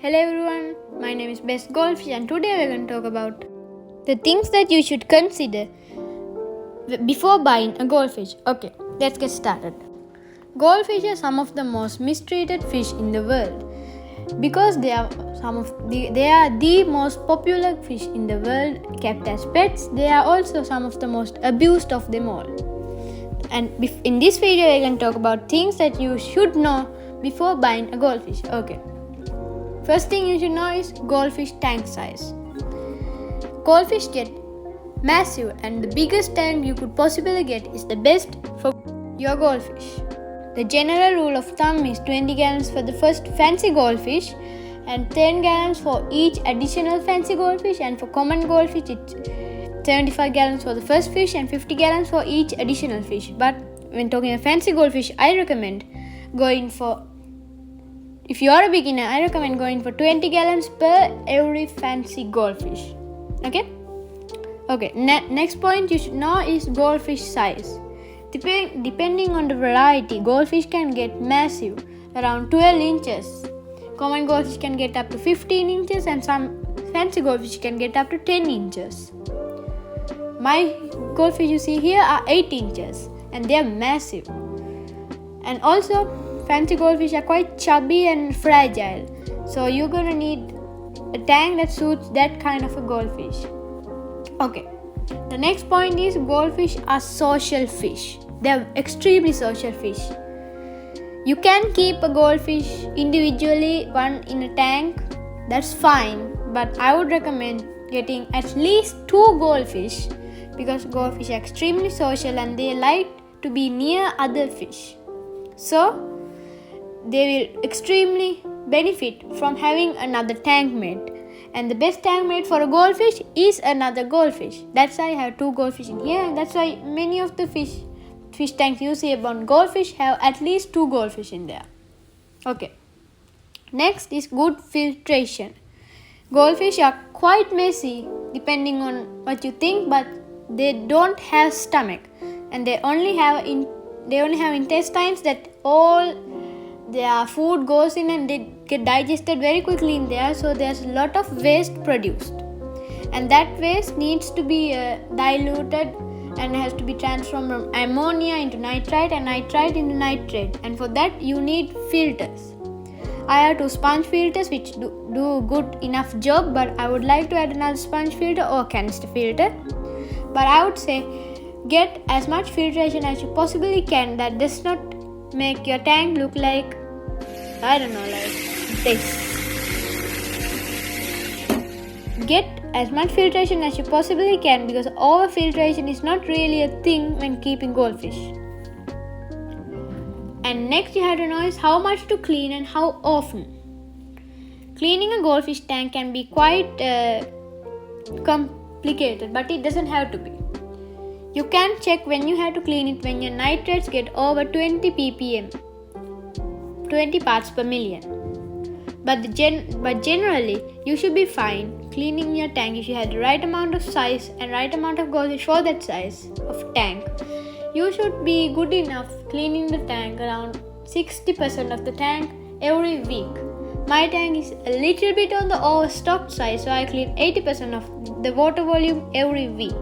Hello everyone, my name is Best Goldfish and today we're going to talk about the things that you should consider before buying a goldfish. Okay, let's get started. Goldfish are some of the most mistreated fish in the world because they are the most popular fish in the world kept as pets. They are also some of the most abused of them all. And in this video we're going to talk about things that you should know before buying a goldfish. Okay. First thing you should know is goldfish tank size. Goldfish get massive and the biggest tank you could possibly get is the best for your goldfish. The general rule of thumb is 20 gallons for the first fancy goldfish and 10 gallons for each additional fancy goldfish, and for common goldfish it's 75 gallons for the first fish and 50 gallons for each additional fish. But when talking about fancy goldfish, if you are a beginner, I recommend going for 20 gallons per every fancy goldfish. Okay? Next point you should know is goldfish size. Depending on the variety, goldfish can get massive, around 12 inches. Common goldfish can get up to 15 inches and some fancy goldfish can get up to 10 inches. My goldfish you see here are 8 inches and they are massive. And also, fancy goldfish are quite chubby and fragile, so you're gonna need a tank that suits that kind of a goldfish. Okay, the next point is goldfish are social fish. They're extremely social fish. You can keep a goldfish individually, one in a tank, that's fine, but I would recommend getting at least 2 goldfish because goldfish are extremely social and they like to be near other fish. So they will extremely benefit from having another tank mate, and the best tank mate for a goldfish is another goldfish. That's why I have 2 goldfish in here, and that's why many of the fish tanks you see about goldfish have at least 2 goldfish in there. Okay, next is good filtration. Goldfish are quite messy depending on what you think, but they don't have stomach and they only have intestines that all their food goes in and they get digested very quickly in there, so there's a lot of waste produced, and that waste needs to be diluted and has to be transformed from ammonia into nitrite and nitrite into nitrate, and for that you need filters. I have 2 sponge filters which do good enough job, but I would like to add another sponge filter or canister filter. But I would say get as much filtration as you possibly can that does not make your tank look like, I don't know, like this. Get as much filtration as you possibly can because over filtration is not really a thing when keeping goldfish. And next you have to know is how much to clean and how often. Cleaning a goldfish tank can be quite complicated, but it doesn't have to be. You can check when you have to clean it when your nitrates get over 20 ppm, 20 parts per million. But generally, you should be fine cleaning your tank if you have the right amount of size and right amount of goldfish for that size of tank. You should be good enough cleaning the tank around 60% of the tank every week. My tank is a little bit on the overstocked side, so I clean 80% of the water volume every week.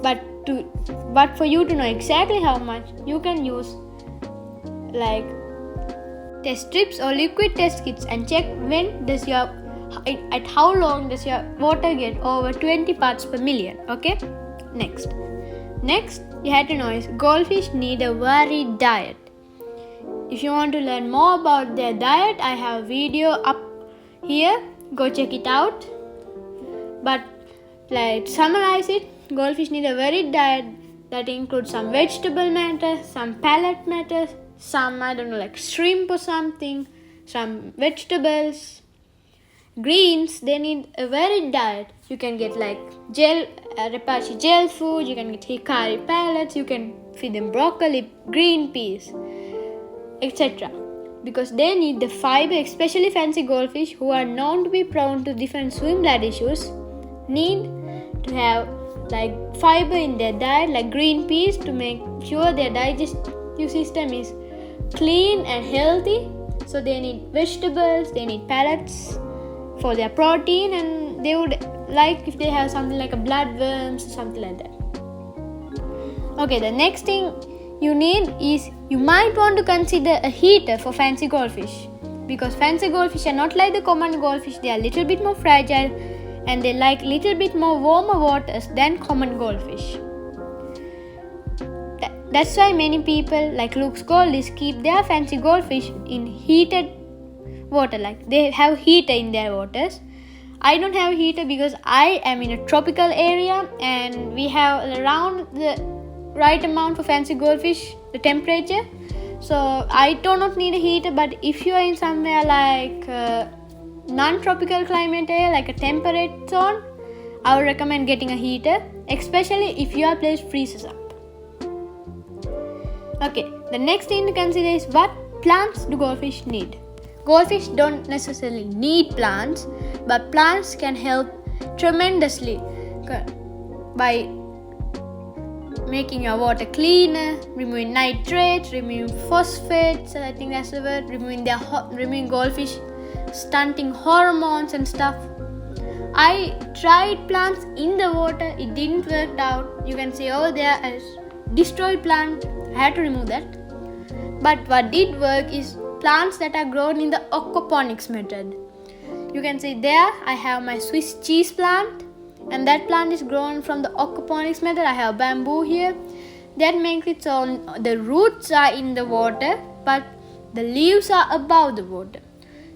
But for you to know exactly how much, you can use like test strips or liquid test kits and check at how long does your water get over 20 parts per million. Okay, next you have to know is goldfish need a varied diet. If you want to learn more about their diet, I have a video up here, go check it out. But to summarize it, goldfish need a varied diet that includes some vegetable matter, some pellet matter, some like shrimp or something, some vegetables, greens. They need a varied diet. You can get like Repashy gel food, you can get hikari pellets, you can feed them broccoli, green peas, etc. Because they need the fiber, especially fancy goldfish who are known to be prone to different swim bladder issues, need to have like fiber in their diet, like green peas, to make sure their digestive system is clean and healthy So they need vegetables, they need pellets for their protein, and they would like if they have something like a bloodworms or something like that. Okay, the next thing you need is you might want to consider a heater for fancy goldfish, because fancy goldfish are not like the common goldfish. They are a little bit more fragile and they like little bit more warmer waters than common goldfish. That's why many people like Luke's Goldies keep their fancy goldfish in heated water, like they have heater in their waters. I don't have a heater because I am in a tropical area and we have around the right amount for fancy goldfish, the temperature. So I do not need a heater, but if you are in somewhere like non-tropical climate area, like a temperate zone, I would recommend getting a heater, especially if your place freezes up. Okay, the next thing to consider is what plants do goldfish need. Goldfish don't necessarily need plants, but plants can help tremendously by making your water cleaner, removing nitrates, removing phosphates, I think that's the word, removing goldfish stunting hormones and stuff. I tried plants in the water, it didn't work out. You can see over there as destroyed plant, I had to remove that. But what did work is plants that are grown in the aquaponics method. You can see there I have my Swiss cheese plant, and that plant is grown from the aquaponics method. I have bamboo here. That makes it so the roots are in the water, but the leaves are above the water.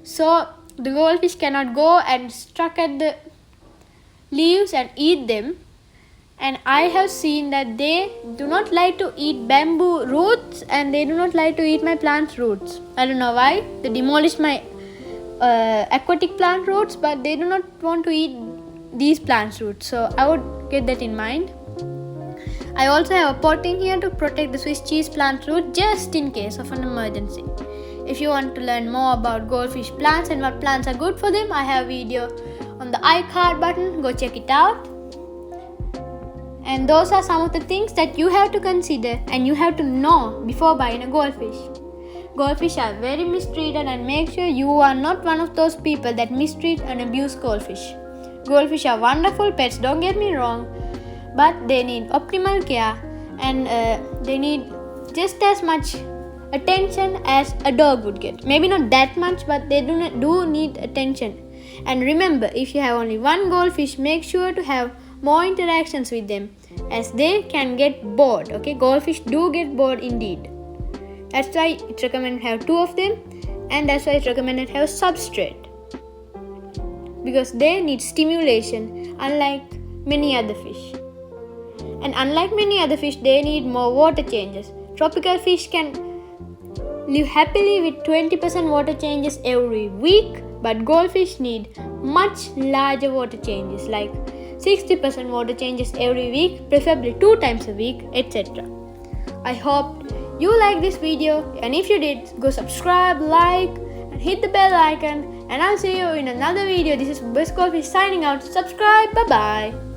So the goldfish cannot go and struck at the leaves and eat them. And I have seen that they do not like to eat bamboo roots and they do not like to eat my plant roots. I don't know why. They demolished my aquatic plant roots, but they do not want to eat these plant roots. So I would get that in mind. I also have a pot in here to protect the Swiss cheese plant root just in case of an emergency. If you want to learn more about goldfish plants and what plants are good for them, I have a video on the iCard button. Go check it out. And those are some of the things that you have to consider and you have to know before buying a goldfish. Goldfish are very mistreated, and make sure you are not one of those people that mistreat and abuse goldfish. Goldfish are wonderful pets, don't get me wrong, but they need optimal care and they need just as much attention as a dog would get. Maybe not that much, but they do need attention. And remember, if you have only one goldfish, make sure to have more interactions with them, as they can get bored. Okay, goldfish do get bored indeed. That's why it's recommended to have 2 of them, and that's why it's recommended to have substrate, because they need stimulation unlike many other fish. And unlike many other fish, they need more water changes. Tropical fish can live happily with 20% water changes every week, but goldfish need much larger water changes, like 60% water changes every week, preferably 2 times a week, etc. I hope you like this video, and if you did, go subscribe, like, and hit the bell icon, and I'll see you in another video. This is Goldfish signing out. Subscribe. Bye bye.